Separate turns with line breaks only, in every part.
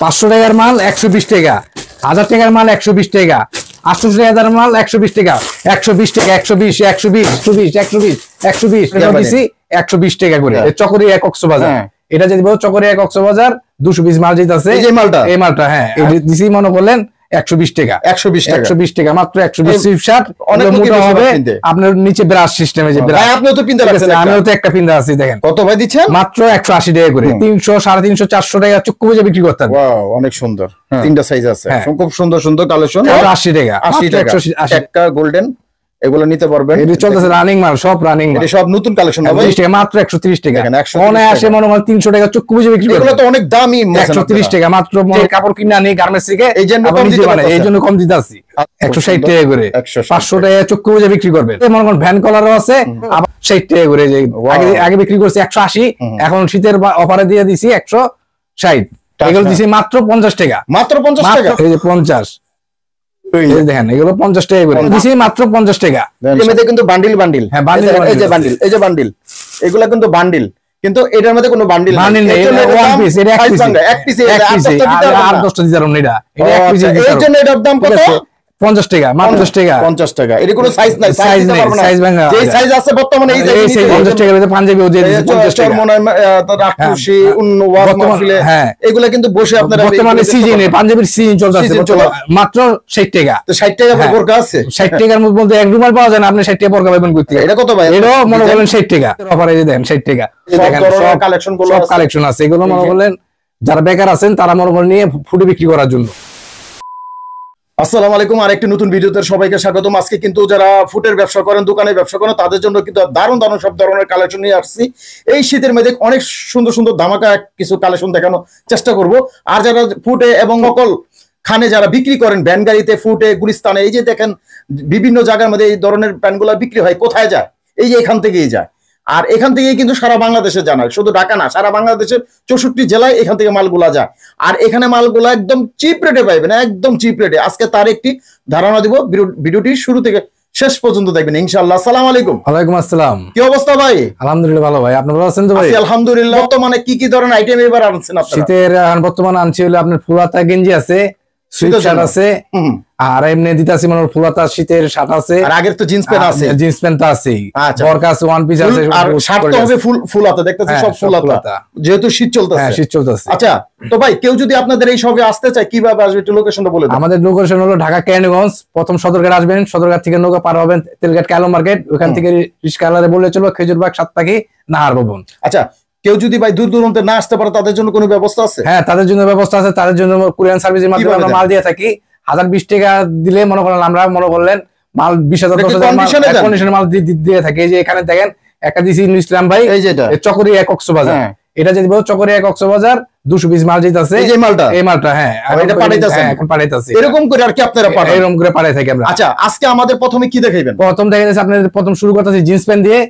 500 টাকার মাল 120 টাকা, 1000 টাকার মাল 120 টাকা, 800 টাকার মাল 120 টাকা, 120 টাকা, 120 120 120 120 120 এটা দিছি 120 টাকা করে। চকরিয়া কক্সবাজার, এটা যদি বল চকরিয়া কক্সবাজার 220 মাল যেটাছে এই মালটা হ্যাঁ এটা দিছি মনে করলেন 120 টাকা, 120 টাকা মাত্র। 120 সুইফট অনেক মোটা হবে, আপনার নিচে ব্রাশ সিস্টেমে যে ব্রাশ। আপনিও তো পিনতে রাখছেন, আমিও তো একটা পিনতে আছি। দেখেন কত ভাই দিচ্ছেন? মাত্র 180 টাকা করে। 300 350 400 টাকা চক্ষু বুঝে বিক্রি করতে হবে।
ওয়াও অনেক সুন্দর, তিনটা সাইজ আছে, খুব সুন্দর সুন্দর কালেকশন।
80 টাকা,
80 টাকা একটা গোল্ডেন, এগুলো নিতে পারবেন।
এটা চলতেছে রানিং মাল, সব রানিং মাল,
এটা সব নতুন কালেকশন হবে।
30 টাকা মাত্র 130 টাকা। মনে আসে মনে হয় 300 টাকা চক্ষু বুঝে বিক্রি করে।
এগুলো তো অনেক দামি।
130 টাকা মাত্র। কাপড় কিনে আনি গার্মেন্টস থেকে, এই জন্য কম দিতে আছি। 160 টাকা করে, 500 টাকা চক্ষু বুঝে বিক্রি করবেন। মনে করেন ভ্যান কলারও আছে, আবার 60 টাকা করে। যে আগে বিক্রি করছে 180, এখন শীতের অফারে দিয়ে দিছি 160। এগুলো দিছি মাত্র 50 টাকা, মাত্র 50 টাকা। এই যে 50 দেখেন, এগুলো 50 টাকা করে দিছি মাত্র 50 টাকা।
এর মধ্যে কিন্তু বান্ডিল বান্ডিল, হ্যাঁ বান্ডিল, এই যে বান্ডিল, এই যে বান্ডিল, এগুলা কিন্তু বান্ডিল, কিন্তু এটার মধ্যে কোনো বান্ডিল নেই।
ওয়ান পিস, এটা এক পিস, আর 10টা দিতে পারবেন। এটা এক পিস,
এই জন্য এটার দাম কত?
50 টাকা, মাত্র 50 টাকা।
50 টাকা। এর কোনো সাইজ নাই, সাইজ ভাঙা, যে সাইজ আছে বর্তমানে এই সাইজ 50
টাকা ভিতরে পাঞ্জাবি ও দিয়ে দিচ্ছে 50 টাকা।
মনে রাক্ষসী উন্নওয়াজ মাহফিলে এগুলা কিন্তু বসে আপনারা
বর্তমানে সিজনে পাঞ্জাবির সিজন চলতেছে, মাত্র 60 টাকা।
তো 60 টাকা বোরকা আছে,
60 টাকার মধ্যে এক রুমাল পাওয়া যায় না, আপনি 60 টাকা বোরকা পাবেন কইতে।
এটা কত ভাই?
এটা মনে করেন 60 টাকা অফারে দেন, 60 টাকা।
দেখেন সব কালেকশন গুলো,
সব কালেকশন আছে। এগুলো মনে করেন যারা বেকার আছেন তারা মনে করেন নিয়ে ফুটে বিক্রি করার জন্য।
আসসালামু আলাইকুম, আরেকটি নতুন ভিডিওতে সবাইকে স্বাগতম। আজকে কিন্তু যারা ফুটের ব্যবসা করেন, দোকানে ব্যবসা করেন, তাদের জন্য কিন্তু দারুণ দারুণ সব ধরনের কালেকশন নিয়ে আসছি। এই শীতের মধ্যে অনেক সুন্দর সুন্দর ধামাকা কিছু কালেকশন দেখানোর চেষ্টা করব। আর যারা ফুটে এবং সকল খানে যারা বিক্রি করেন, ভ্যান গাড়িতে, ফুটে, গুলিস্তানে, এই যে দেখেন বিভিন্ন জায়গার মধ্যে এই ধরনের প্যান্টগুলো বিক্রি হয়, কোথায় যায়? এই যে এখান থেকেই যায়। আর এখান থেকেই কিন্তু সারা বাংলাদেশে জানায়, শুধু ঢাকা না, সারা বাংলাদেশের 64 জেলায় এখান থেকে মালগুলা যায়। আর এখানে মালগুলা একদম চিপ রেটে পাইবেন, একদম চিপ রেটে। আজকে তার একটি ধারণা দিব, ভিডিওটি শুরু থেকে শেষ পর্যন্ত দেখবেন ইনশাআল্লাহ। আসসালামু আলাইকুম।
ওয়ালাইকুম আসসালাম।
কি অবস্থা ভাই?
আলহামদুলিল্লাহ ভালো ভাই, আপনি ভালো আছেন তো ভাই?
আলহামদুলিল্লাহ। বর্তমানে কি কি ধরনের আইটেম এবার আনছেন আপনারা?
শীতের বর্তমানে আনছি হলো আপনার ফুলাতা গেঞ্জি আছে, সুইট শার্ট আছে, আর এমনি দিতাছি মানে ফুলাতা শীতের শার্ট আছে। আর আগের তো জিন্স প্যান্ট আছে, জিন্স প্যান্ট তো আছে, বরকা আছে, ওয়ান পিস আছে,
আর শার্ট তো হবে ফুলাতা, দেখতেছি সব ফুলাতা, যেহেতু শীত চলতেছে।
হ্যাঁ শীত চলতেছে।
আচ্ছা তো ভাই, কেউ যদি আপনাদের এই শপে আসতে চায় কিভাবে আসবে, একটু লোকেশনটা বলে দেন।
আমাদের লোকেশন হলো ঢাকা কেরানীগঞ্জ, প্রথম সদরঘাট আসবেন, সদরঘাট থেকে নৌকা পার হবেন তেলঘাট কালো মার্কেট, ওখান থেকে রিস্কালারে বললে চলো খেজুরবাগ, সাতপাখি, নাহার ভবন।
আচ্ছা, কেউ যদি ভাই দূর দূরান্তে না আসতে পারে, তাদের জন্য কোনো ব্যবস্থা আছে?
হ্যাঁ তাদের জন্য ব্যবস্থা আছে। তাদের জন্য কুরিয়ার সার্ভিসের মাধ্যমে আমরা মাল দিয়ে থাকি। 1020 টাকা দিলে মনে করেন আমরা মনে করলেন মাল 20,000 কন্ডিশনের মাল দিয়ে থাকি। এই যে এখানে দেখেন একটা দিছি ইসলাম ভাই, এই যেটা চকরিয়া কক্সবাজার, এটা যদি বল চকরিয়া কক্সবাজার 220 মাল যেটাছে এই মালটা, এই মালটা হ্যাঁ এটা পাঠাইতাছে, এখন পাঠাইতাছে।
এরকম করে আর কি আপনারা পাঠান?
এরকম করে পাঠাই থাকি আমরা।
আচ্ছা, আজকে আমাদের প্রথমে কি দেখাইবেন?
প্রথম দেখাইতেছে আপনাদের, প্রথম শুরু করতেছি জিন্স প্যান্ট দিয়ে।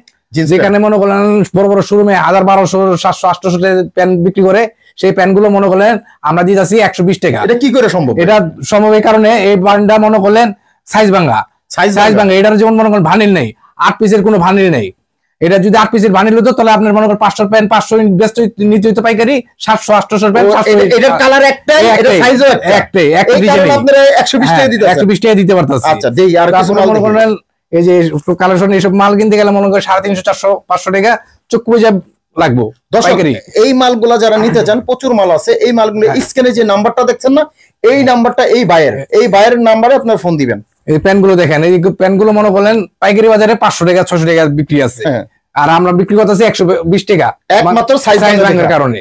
যেখানে মনে করেন বড় বড় শোরুমে 1000 1200 700 800 প্যান্ট বিক্রি করে, সেই প্যান্ট গুলো মনে করলেন আমরা দিতেছি 120 টাকা।
এটা কি করে সম্ভব?
এটা সম্ভব এই কারণে, এই প্যান্টটা মনে করলেন সাইজ ভাঙা, সাইজ ভাঙা। এটার যেমন মনে করেন ভানিল নেই, 8 পিসের কোনো ভানিল নেই। এটা যদি 8 পিসের ভানিল হতো তাহলে আপনার মনে করেন 500 প্যান্ট 500 বেস্ট নিতে হতো পাইকারি, 700 800 প্যান্ট 700।
এটার কালার একটাই, এটা সাইজও একটাই, এক ডিজাইন। আপনারা 120 টাকা দিতে
120 টাকা দিতে পারতাছি।
আচ্ছা দেই। আর কিছু মাল
মনে করেন এই যে কালেকশন, এইসব মাল কিনতে গেলে মনে করেন 350 400 500 টাকা চক্ষু বুঝে লাগবো পাইকারি।
এই মালগুলা যারা নিতে চান, প্রচুর মাল আছে। এই মালগুলো স্ক্রিনে যে নাম্বারটা দেখছেন না, এই নাম্বারটা এই ভাইয়ের নাম্বারে আপনারা ফোন দিবেন। এই
প্যান্ট গুলো দেখেন, এই প্যান্ট গুলো মনে করেন পাইকারি বাজারে 500 টাকা 600 টাকা বিক্রি আছে, আর আমরা বিক্রি করতেছি 120 টাকা,
একমাত্র সাইজ
ভাঙার কারণে।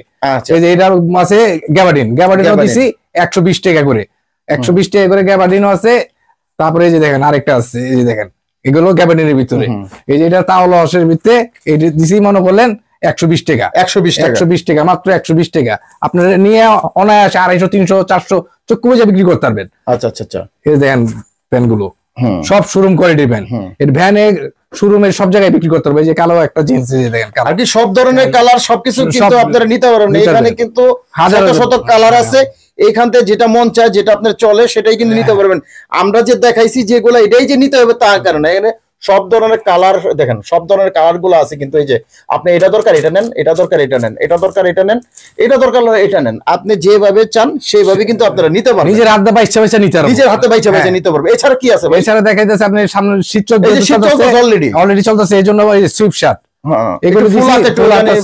এই যে এটার আছে গ্যাবার্ডিনও দিছি 120 টাকা করে, 120 টাকা করে গ্যাবার্ডিনও আছে। তারপরে এই যে দেখেন আরেকটা আছে, এই যে দেখেন এগুলো গ্যাবার্ডিনের ভিতরে, এই যে এটা তাওলা হসের ভিতরে, এই দিছি মনে করলেন 120 টাকা, 120 টাকা মাত্র 120 টাকা। আপনারা নিয়ে অনায়াসে 250 300 400 চক্ষু বুঝে বিক্রি করতে পারবেন।
আচ্ছা আচ্ছা আচ্ছা।
এই দেখেন প্যান্ট গুলো সব শোরুম কোয়ালিটি প্যান্ট, এর ভ্যানে শোরুমের সব জায়গায় বিক্রি করতে পারবে। এই যে কালো একটা জিন্স, এই দেখেন
আর কি সব ধরনের কালার, সবকিছু কিন্তু আপনারা নিতে পারবেন। এখানে কিন্তু হাজার শত কালার আছে, এইখান থেকে যেটা মন চায়, যেটা আপনার চলে, সেটাই কিন্তু নিতে পারবেন। আমরা যে দেখাইছি যেগুলো এটাই যে নিতে হবে তার কারণে, এখানে সব ধরনের কালার দেখেন, সব ধরনের কালার গুলো আছে কিন্তু। এই যে আপনি এটা দরকার এটা নেন, এটা দরকার এটা নেন, এটা দরকার এটা নেন, এটা দরকার এটা নেন, আপনি যেভাবে চান সেইভাবে কিন্তু আপনারা নিতে পারবেন।
নিজের হাতে বাইচা বাইচা নিতে পারবেন,
নিজের হাতে বাইচা বাইচা নিতে পারবেন। এছাড়া কি আছে ভাই?
এছাড়া দেখা যাচ্ছে আপনি সামনে শীত অলরেডি চলতেছে, এই জন্য সুইফট শার্ট এগুলো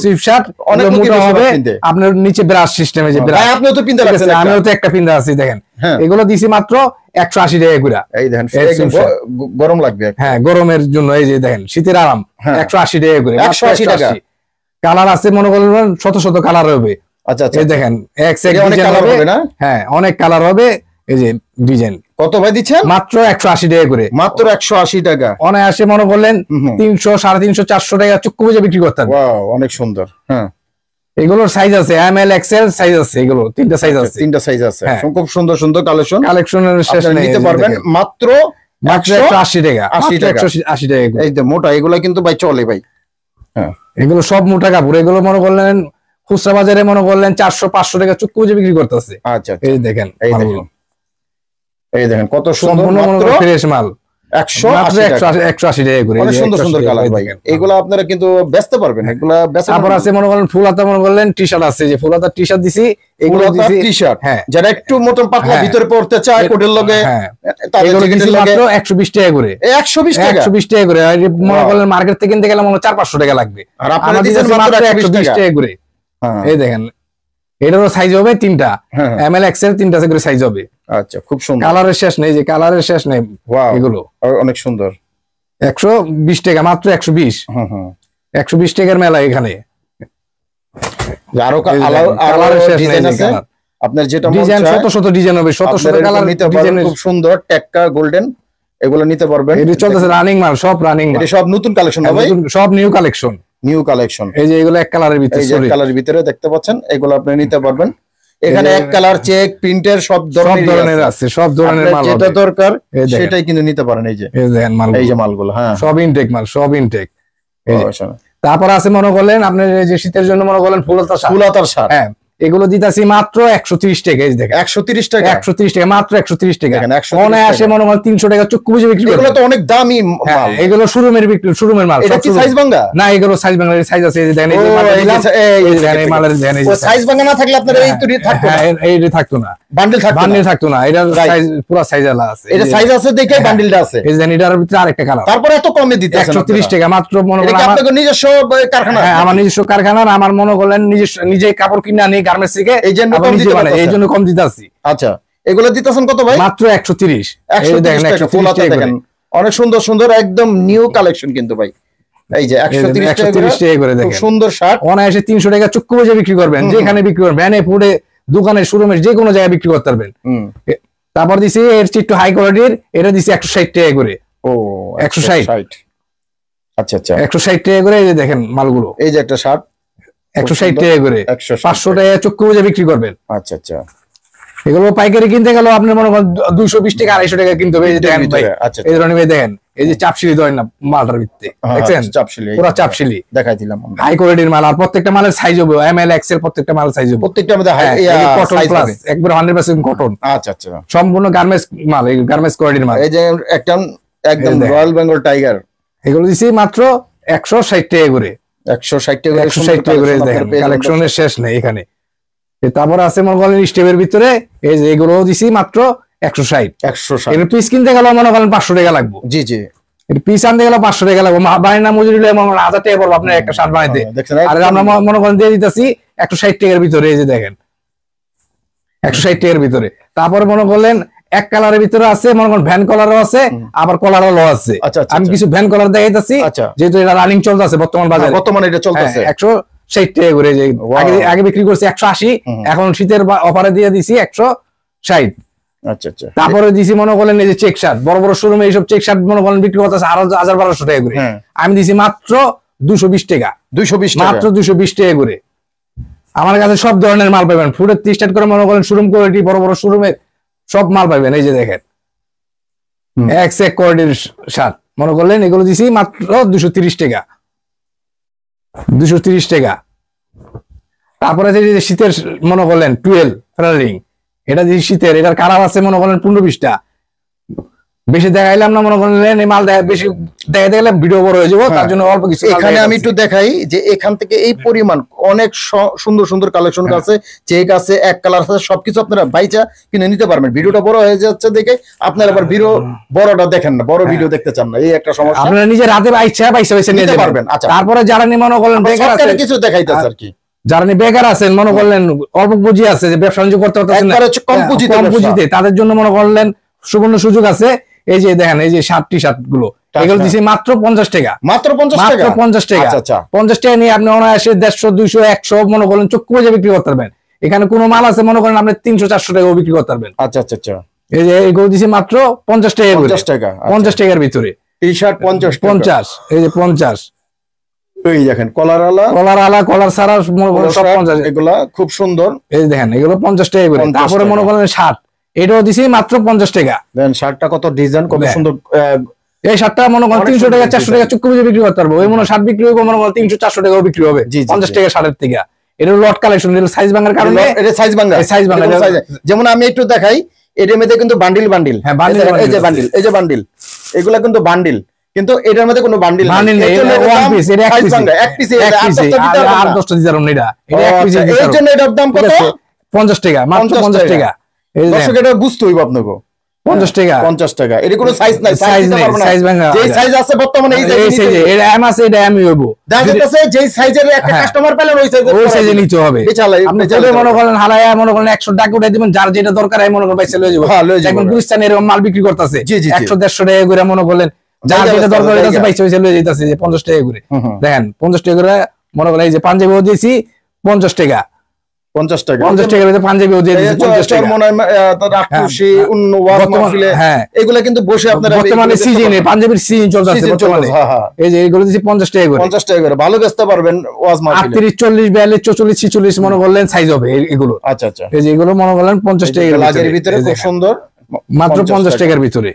সুইফট শার্ট অনেক মোটা হবে, আপনার নিচে ব্রাশ সিস্টেমে যে ব্রাশ,
আপনিও তো পিনতে রাখছেন,
আমিও তো একটা পিনতে আছি দেখেন। এগুলো দিছি মাত্র 180 টাকা করে।
এই দেখেন গরম লাগবে,
হ্যাঁ গরমের জন্য, এই যে দেখেন শীতের আরাম 180 টাকা করে,
180 টাকা।
কালার আছে মনে করলেন শত শত কালার হবে।
আচ্ছা আচ্ছা,
এই দেখেন অনেক কালার হবে না? হ্যাঁ অনেক কালার হবে। এই যে ডিজাইন
কত ভাই দিচ্ছেন?
মাত্র 180 টাকা করে,
মাত্র 180 টাকা।
অনায়াসে মনে করলেন 300, 350, 400 টাকা চুক্কু বুঝে বিক্রি করতে হবে।
ওয়াও অনেক সুন্দর। হ্যাঁ
এগুলোর সাইজ আছে এম এল এক্সেল সাইজ আছে, এগুলো তিনটা সাইজ আছে,
তিনটা সাইজ আছে। খুব সুন্দর সুন্দর কালেকশনের
শেষ নেই,
নিতে পারবেন মাত্র
180 টাকা।
180 টাকা। এই যে মোটা এগুলা কিন্তু ভাই চলে ভাই। হ্যাঁ
এগুলো সব মোটা কাপড়, এগুলো মনে করলেন খুচরা বাজারে মনে করলেন 400-500 টাকা চুক্কু বুঝে বিক্রি করতেছে।
আচ্ছা
এই দেখেন,
এই দেখেন কত সুন্দর, মাত্র
ফ্রেশ মাল 180 টাকা করে।
অনেক সুন্দর সুন্দর কালার ভাই, এগুলো আপনারা কিন্তু বেচতে পারবেন। এগুলা বেচা
তারপর আছে মনে করেন ফুল হাতা, মনে করলেন টি শার্ট আছে, যে ফুল হাতা টি শার্ট দিছি, এগুলো দিছি
টি শার্ট।
হ্যাঁ
যারা একটু মোটা পাতলা ভিতরে পড়তে চায় কোটের লগে,
এগুলো দিছি মাত্র 120 টাকা করে।
120 টাকা,
120 টাকা করে। আর মনে করলেন মার্কেট থেকে কিনতে গেলে মনে 400-500 টাকা লাগবে,
আর আপনারা দিছেন মাত্র 120 টাকা
করে। এই দেখেন এটারও সাইজ হবে তিনটা, এম এল এক্সেল তিনটা করে সাইজ হবে।
আচ্ছা খুব সুন্দর,
কালারের শেষ নেই, যে কালারের শেষ নেই। এগুলো
অনেক সুন্দর।
120 টাকা মাত্র, 120। 120 টাকার মেলা এখানে।
আরো কালারের শেষ ডিজাইন আছে, আপনার যেটা
ডিজাইন শত শত ডিজাইন হবে, শত শত কালার ডিজাইন।
খুব সুন্দর টেক্কা গোল্ডেন, এগুলো নিতে পারবেন।
এটা চলতেছে রানিং মাল, সব রানিং মাল,
এটা সব নতুন কালেকশন হবে,
সব নিউ কালেকশন,
নিউ কালেকশন।
এই যে এগুলো এক কালারের ভিতরে,
এই যে কালারের ভিতরে দেখতে পাচ্ছেন, এগুলো আপনি নিতে পারবেন। এখানে এক কালার চেক প্রিন্টের সব ধরনের আছে, সব ধরনের মাল যেটা দরকার সেটাই কিন্তু নিতে পারেন। এই যে দেখেন মাল, এই যে মালগুলো, হ্যাঁ সব ইনটেক মাল, সব ইনটেক।
তারপর আছে মনে করলেন আপনার যে শীতের জন্য মনে করলেন ফুলহাতার শার্ট, হ্যাঁ এগুলো দিতেছি মাত্র 130 টাকা। এই দেখেন
130 টাকা,
130 টাকা মাত্র, 130 টাকা। মনে আসে মনে করেন 300 টাকা চুক্কু বুঝে বিক্রি করে।
এগুলো তো অনেক দামি মাল,
এগুলো শোরুমের বিক্রি, শোরুমের মাল।
এটা কি সাইজ ভাঙা?
না এগুলো সাইজ ভাঙা, সাইজ আছে। এই যে দেখেন, এই যে দেখেন মালের দেখেন, এই যে
সাইজ ভাঙা না থাকলে আপনার এই তৈরি থাকতো না,
এই থাকতো না,
বান্ডেল
থাকতো না। এটা সাইজ পুরো সাইজ আলা আছে,
এটা সাইজ আছে দেখে বান্ডেলটা আছে।
এই যে এটার ভিতরে আরেকটা কালার,
তারপর এত কমে দিতেছেন
130 টাকা মাত্র। মনে করেন
আপনাদের নিজস্ব কারখানা?
হ্যাঁ আমার নিজস্ব কারখানা, আমার মনে করলেন নিজে কাপড় কিনে আনি গার্মেন্টস থেকে, এই জন্য কম দিতেছি।
আচ্ছা এগুলো দিতেছেন কত ভাই?
মাত্র 130।
দেখেন অনেক সুন্দর সুন্দর একদম নিউ কালেকশন কিন্তু ভাই। এই যে 130 টাকা করে দেখেন, সুন্দর শার্ট।
অনায়াসে 300 টাকা চুক্কু বুঝে বিক্রি করবেন, যেখানে বিক্রি করবেন, ভ্যানে ফুডে দোকানে শোরুমে যে কোনো জায়গায় বিক্রি করতে পারবেন। তারপর দিছি এর একটু হাই কোয়ালিটির, এটা দিছি 160 টাকা করে।
ও 160। আচ্ছা আচ্ছা
160 টাকা করে। এই যে দেখেন মালগুলো,
এই যে একটা শার্ট
160 টাকা করে, 500 টাকা চুক্কু বুঝে বিক্রি করবেন।
আচ্ছা আচ্ছা
এগুলো পাইকারি কিনতে গেল আপনার মনে করেন 220 টাকা 250 টাকা কিনতে হবে। এই যে দেখেন ভাই, এই ধরনের দেখেন, এই যে চাপশিলি ধরেন না মালটার ভিতরে, দেখছেন
চাপশিলি,
পুরো চাপশিলি
দেখাই দিলাম।
হাই কোয়ালিটির মাল, আর প্রত্যেকটা মালের সাইজ হবে এম এল এক্সেল, প্রত্যেকটা মাল সাইজ হবে,
প্রত্যেকটা মধ্যে
কটন প্লাস একবার 100% কটন।
আচ্ছা আচ্ছা
সম্পূর্ণ গার্মেন্টস মাল, এই গার্মেন্টস কোয়ালিটির মাল।
এই যে একদম রয়্যাল বেঙ্গল টাইগার,
এগুলো দিছি মাত্র 160 টাকা করে।
160 টাকা,
160 টাকা করে। দেখেন কালেকশনের শেষ নেই এখানে। তারপর আছে মনে করেন স্টেপের ভিতরে, এই যে এগুলো দিছি মাত্র 160। এর পিস কিনতে গেলে মনে করেন 500 টাকা লাগবে।
জি জি,
এর পিস আনতে গেলে 500 টাকা লাগবে, বাড়ির না মজুরি 1000 টাকা পড়বে আপনার একটা শার্ট বানাইতে। আর আমরা মনে করেন দিয়ে দিতেছি 160 টাকার ভিতরে। এই যে দেখেন 160 টাকার ভিতরে। তারপরে মনে করলেন এক কালারের ভিতরে আছে, মনে করেন ভ্যান কলারও আছে, আবার কলারও আছে। আমি কিছু ভ্যান কলার দেখাইতেছি, যেহেতু এটা রানিং চলতেছে বর্তমান বাজারে,
বর্তমানে এটা চলতেছে
160 টাকা করে। যে আগে বিক্রি করছি 180, এখন শীতের অফারে দিয়ে দিছি 160।
আচ্ছা আচ্ছা
তারপরে দিছি মনে করলেন এই যে চেক শার্ট, বড় বড় শোরুমে এইসব চেক শার্ট মনে করেন বিক্রি করতেছে 1200 টাকা করে, আমি দিছি মাত্র 220 টাকা। 220 টাকা, মাত্র 220 টাকা করে। আমার কাছে সব ধরনের মাল পাবেন, ফুডের 30 স্টার্ট করে মনে করেন শোরুম কোয়ালিটি, বড় বড় শোরুমের সব মাল পাবেন। এই যে দেখেন এক কোয়ালিটির শার্ট মনে করলেন, এগুলো দিছি মাত্র 230 টাকা। 230 টাকা। তারপরে যে শীতের মনে করলেন 12 ফেরারিং, এটা দিছি শীতের, এটার কালার আছে মনে করেন 15-20টা। বেশি দেখাইলাম না, মনে করলেন এই মাল বেশি দেখাইতে গেলে ভিডিও বড় হয়ে যাবে, তার জন্য অল্প কিছু
এখানে আমি একটু দেখাই যে এখান থেকে এই পরিমাণ অনেক সুন্দর সুন্দর কালেকশন আছে, চেক আছে, এক কালার আছে, সবকিছু আপনারা বাইচা কিনে নিতে পারবেন। ভিডিওটা বড় হয়ে যাচ্ছে দেখে আপনারা আবার ভিডিও বড়টা দেখেন না, বড় ভিডিও দেখতে চান না, এই একটা সমস্যা।
আপনারা নিজের হাতে বাইচা নিতে পারবেন।
আচ্ছা,
তারপরে যারা মনে করলেন বেকার আছে,
কিছু দেখাইতেছে আর কি,
যারা বেকার আছেন, মনে করলেন অল্প পুঁজি আছে, যে ব্যবসা বাণিজ্য করতে পারতেছেন না,
কম পুঁজিতে,
তাদের জন্য মনে করলেন সুবর্ণ সুযোগ আছে। এই যে দেখেন, এই যে শার্ট টি শার্ট গুলো, এগুলো দিছি মাত্র 50 টাকা,
মাত্র 50 টাকা,
50 টাকা।
আচ্ছা,
50 টাকা নিয়ে আপনি অনায়াসে 150, 200, 100 মনে করেন চক্ষু বুঝে বিক্রি করতে পারবেন। এখানে কোনো মাল আছে মনে করেন আপনি 300, 400 টাকা বিক্রি করতে পারবেন।
আচ্ছা আচ্ছা আচ্ছা,
এই যে এগুলো দিছি মাত্র 50 টাকা,
50 টাকা,
50 টাকার ভিতরে
টি শার্ট 50,
এই যে 50।
এই দেখেন কলার
ছাড়া সব 50,
এগুলা খুব সুন্দর।
এই দেখেন এগুলো 50 টাকা করে। তারপরে মনে করেন শার্ট, এটাও দিছি মাত্র 50 টাকা।
দেন শার্টটা কত ডিজাইন, কত সুন্দর।
এই শার্টটা মনে করেন 300 টাকা, 400 টাকা চুক্তি বুঝে বিক্রি করতে পারবো। ওই মনে শার্ট বিক্রি হবে মনে করেন 300, 400 টাকাও বিক্রি হবে 50 টাকা শার্টের থেকে। এটা লট কালেকশন, এটা সাইজ ভাঙার কারণে,
এটা সাইজ ভাঙা। যেমন আমি একটু দেখাই, এটার মধ্যে কিন্তু বান্ডিল,
হ্যাঁ
এই যে বান্ডিল, এগুলা কিন্তু বান্ডিল, কিন্তু এটার মধ্যে কোনো বান্ডিল
নেই, এটা ওয়ান পিস, এটা এক পিস,
এক পিস, আর
10টা দিতে পারবো না, এটা এক পিস।
এর জন্য এটার দাম কত?
50 টাকা, মাত্র 50 টাকা।
দর্শক এটা বুঝতে হইব আপনাকে,
50 টাকা,
50 টাকা। এর কোনো সাইজ নাই, সাইজ ভাঙা, যে সাইজ আছে বর্তমানে এই সাইজে,
এটা এম আছে, এটা এমই হইব।
দেখা যাচ্ছে যে সাইজের একটা কাস্টমার পেলেন ওই সাইজে
নিতে হবে। আপনি যদি মনে করেন হারায় মনে করেন 100 টাকা উঠাই দিবেন, যার যেটা দরকার হয় মনে করেন পয়সা লয়ে যাবো। এখন গুলিস্তানে এরকম মাল বিক্রি করতেছে 100, 150 টাকা করে, মনে করলেন যার যেটা দরকার হইতাছে পয়সা লয়ে যাইতাছে, যে 50 টাকা করে। দেখেন 50 টাকা করে মনে করেন, এই যে পাঞ্জাবিও দিয়েছি 50 টাকা,
50 টাকা,
50 টাকার ভিতরে পাঞ্জাবিও দিয়ে দিয়েছি 50 টাকা।
রাক্ষসী উন্নওয়াজ মাহফিলে এগুলা কিন্তু বসে আপনারা
বর্তমানে সিজনে পাঞ্জাবির সিজন চলতেছে বর্তমানে। এই যে এগুলো দিয়েছি 50 টাকা করে,
50 টাকা করে ভালো বেচতে পারবেন ওয়াজ মাহফিলে।
38, 40, 42, 44, 46 মনে করলেন সাইজ হবে এগুলো।
আচ্ছা আচ্ছা,
এই যে এগুলো মনে করলেন 50 টাকার
ভিতরে, খুব সুন্দর,
মাত্র 50 টাকার ভিতরে।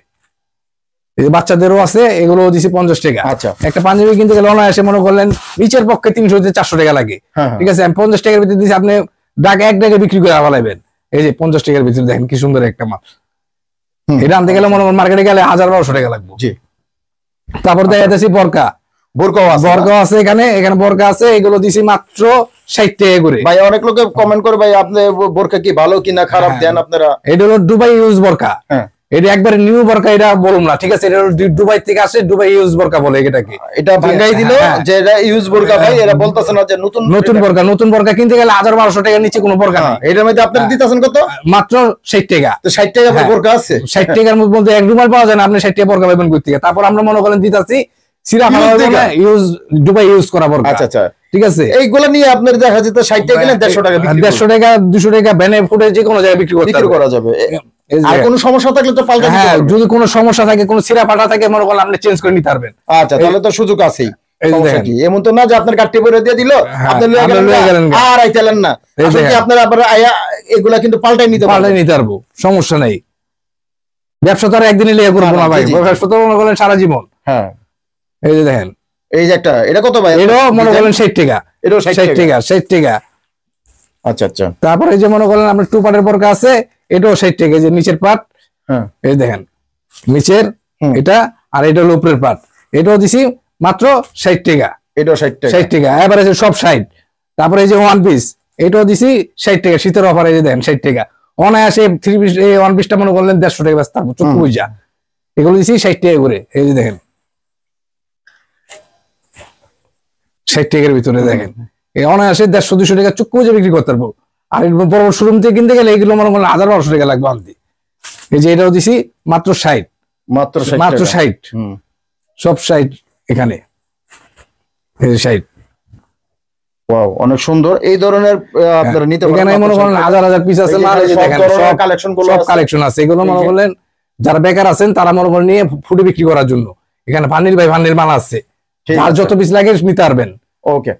এই যে বাচ্চাদেরও আছে, এগুলো দিছি 50 টাকা।
আচ্ছা,
একটা পাঞ্জাবি কিনতে গেলে অনায়াসে মনে করলেন নিচের পক্ষে 300 থেকে 400 টাকা লাগে, ঠিক আছে। আমি 50 টাকার ভিতরে দিছি, আপনি এক টাকা বিক্রি করে আলাইবেন। এই যে 50 টাকার ভিতরে দেখেন কি সুন্দর একটা মাল। এটা আনতে গেলে মনে করেন মার্কেটে গেলে 1000-1200 টাকা লাগবে। তারপর দেখা যাচ্ছে বরকা আছে, এখানে বরকা আছে, এগুলো দিছি মাত্র 60 টাকা করে।
ভাই অনেক লোকে কমেন্ট করে, ভাই আপনি বোরকা কি ভালো কিনা খারাপ দেন আপনারা।
এটা হলো দুবাই ইউজ বোরকা, এটা একবারে নিউ বোরকা, এটা বলুন না, ঠিক আছে। এটা দুবাই থেকে আসে, দুবাই ইউজ বোরকা বলে এটাকে।
এটা ভাঙাই দিল যে এটা ইউজ বোরকা, ভাই এরা বলতেছে না যে
নতুন বোরকা কিনতে গেলে 1000-1200 টাকার নিচে কোনো বোরকা না।
এটার মধ্যে আপনারা দিতেছেন কত? মাত্র
60 টাকা।
তো 60 টাকা বোরকা আছে,
60 টাকার মধ্যে এক রুমাল পাওয়া যায় না, আপনি 60 টাকা বোরকা পাবেন কই থেকে? তারপর আমরা মনে করেন দিতাছি সিরা ইউজ, দুবাই ইউজ করা বোরকা।
আচ্ছা আচ্ছা,
ঠিক আছে।
এইগুলা নিয়ে আপনার দেখা যেত 60 টাকা কিনে 150 টাকা,
150 টাকা, 200 টাকা ভ্যানে ফুটে যে কোনো জায়গায় বিক্রি করা যাবে।
আর কোনো সমস্যা থাকলে তো পাল্টে দিতে হবে।
যদি কোনো সমস্যা থাকে, কোনো সিরা ফাটা থাকে, মনে করেন আপনি চেঞ্জ করে নিতে পারবেন।
আচ্ছা, তাহলে তো সুযোগ আছেই। এমন তো না যে আপনার কাটতে পরে দিয়ে দিল, আপনি লয়ে গেলেন আর আইতেলেন না। আসলে আপনারা আবার এগুলা কিন্তু পাল্টাই নিতে
পারবো, সমস্যা নাই। ব্যবসা তো আর একদিনই লিয়ে করবো না ভাই, ব্যবসা তো মনে করেন সারা জীবন।
হ্যাঁ,
এই যে দেখেন,
এই যে একটা, এটা কত ভাই?
এটাও মনে করেন 60 টাকা, এটাও 60 টাকা, 60 টাকা।
আচ্ছা আচ্ছা,
তারপরে এই যে মনে করেন আপনার 2 পার্টের বোরকা আছে, এটাও 60 টাকা। যে নিচের পার্ট, এই দেখেন নিচের এটা, আর এটা হলো উপরের পার্ট, এটাও দিছি মাত্র 60 টাকা,
এটাও 60 টাকা,
60 টাকা এভারেজ সব 60। তারপরে এই যে ওয়ান পিস, এটাও দিছি 60 টাকা, শীতের অফারে এই যে দেখেন 60 টাকা। অনায়াসে 3 পিস, এই ওয়ান পিসটা মনে করলেন 150 টাকা ব্যস্ত থাকবো, চুপ বুঝা। এগুলো দিছি 60 টাকা করে। এই যে দেখেন 60 টাকার ভিতরে দেখেন, এই অনায়াসে 150-200 টাকা চুক্কু বুঝে বিক্রি করতে পারবো। আর বড় বড় শোরুম থেকে কিনতে গেলে এগুলো মনে করেন 1000-1200 টাকা লাগবে আনতে। এই যে এটাও দিছি মাত্র 60, মাত্র 60, সব 60 এখানে। এই যে 60।
ওয়াও, অনেক সুন্দর। এই ধরনের আপনারা নিতে পারেন।
এখানে মনে করেন হাজার পিস আছে মাল, এই যে দেখেন সব কালেকশন আছে। এগুলো মনে করলেন যারা বেকার আছেন তারা মনে করেন নিয়ে ফুটে বিক্রি করার জন্য। এখানে ভান্ডিল বাই ভান্ডিল মাল আছে, আর যত পিস লাগে নিতে পারবেন।
ওকে,